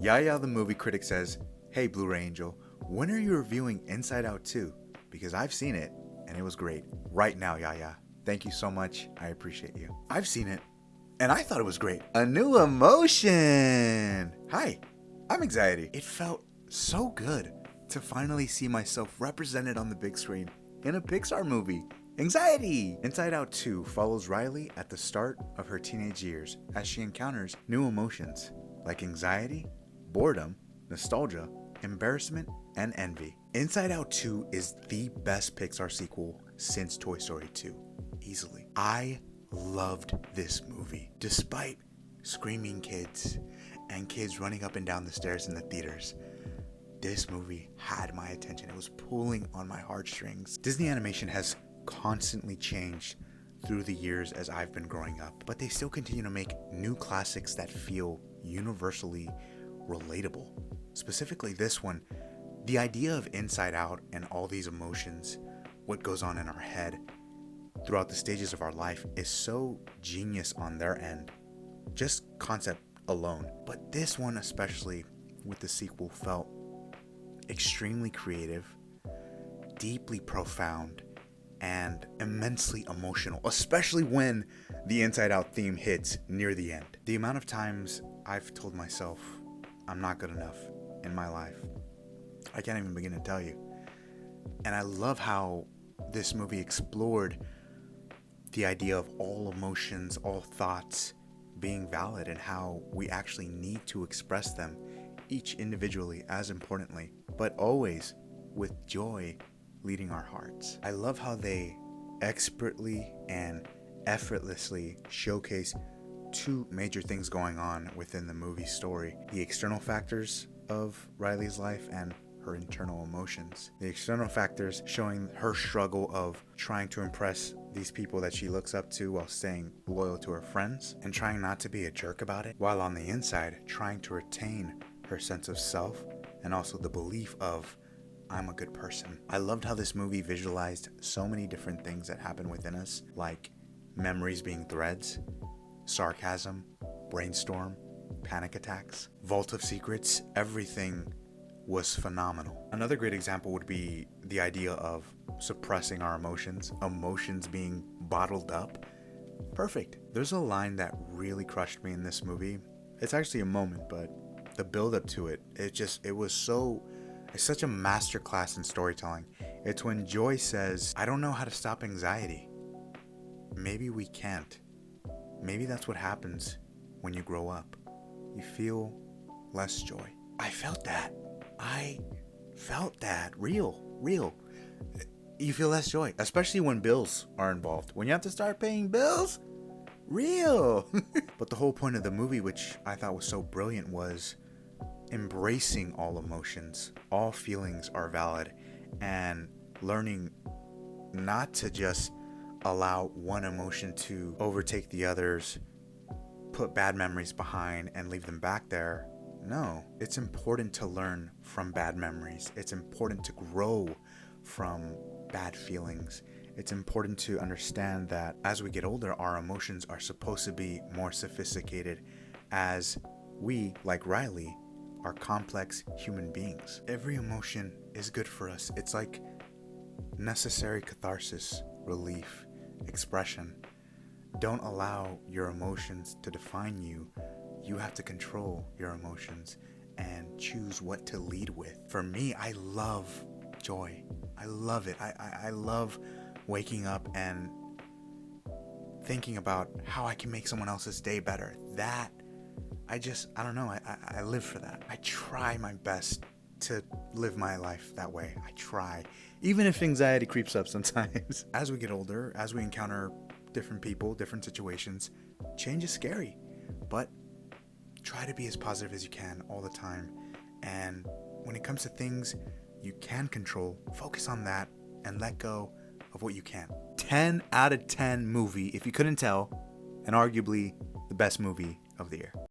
Yaya the movie critic says, "Hey Blu-ray Angel, when are you reviewing Inside Out 2? Because I've seen it and it was great. Right now, Yaya. Thank you so much. I appreciate you." I've seen it and I thought it was great. A new emotion. Hi, I'm Anxiety. It felt so good to finally see myself represented on the big screen in a Pixar movie. Anxiety! Inside Out 2 follows Riley at the start of her teenage years as she encounters new emotions like anxiety, boredom, nostalgia, embarrassment, and envy. Inside Out 2 is the best Pixar sequel since Toy Story 2. Easily. I loved this movie. Despite screaming kids and kids running up and down the stairs in the theaters, this movie had my attention. It was pulling on my heartstrings. Disney animation has constantly changed through the years as I've been growing up, but they still continue to make new classics that feel universally relatable. Specifically this one, the idea of Inside Out and all these emotions, what goes on in our head throughout the stages of our life, is so genius on their end. Just concept alone. But this one, especially with the sequel, felt extremely creative, deeply profound, and immensely emotional, especially when the Inside Out theme hits near the end. The amount of times I've told myself I'm not good enough in my life, I can't even begin to tell you. And I love how this movie explored the idea of all emotions, all thoughts being valid, and how we actually need to express them, each individually as importantly, but always with joy leading our hearts. I love how they expertly and effortlessly showcase two major things going on within the movie story: the external factors of Riley's life and her internal emotions. The external factors showing her struggle of trying to impress these people that she looks up to while staying loyal to her friends and trying not to be a jerk about it, while on the inside trying to retain her sense of self and also the belief of I'm a good person. I loved how this movie visualized so many different things that happen within us, like memories being threads, sarcasm, brainstorm, panic attacks, vault of secrets. Everything was phenomenal. Another great example would be the idea of suppressing our emotions being bottled up. Perfect. There's a line that really crushed me in this movie. It's actually a moment, but the build up to it, it's such a masterclass in storytelling. It's when Joy says, "I don't know how to stop anxiety." Maybe we can't. Maybe that's what happens when you grow up. You feel less joy. I felt that. Real. You feel less joy, especially when bills are involved. When you have to start paying bills, real. But the whole point of the movie, which I thought was so brilliant, was embracing all emotions. All feelings are valid, and learning not to just allow one emotion to overtake the others, put bad memories behind and leave them back there. No, it's important to learn from bad memories. It's important to grow from bad feelings. It's important to understand that as we get older, our emotions are supposed to be more sophisticated, as we, like Riley, are complex human beings. Every emotion is good for us. It's like necessary catharsis, relief, expression. Don't allow your emotions to define you. You have to control your emotions and choose what to lead with. For me, I love joy. I love it. I love waking up and thinking about how I can make someone else's day better. I don't know. I live for that. I try my best to live my life that way. I try, even if anxiety creeps up sometimes. As we get older, as we encounter different people, different situations, change is scary, but try to be as positive as you can all the time. And when it comes to things you can control, focus on that and let go of what you can't. 10 out of 10 movie, if you couldn't tell, and arguably the best movie of the year.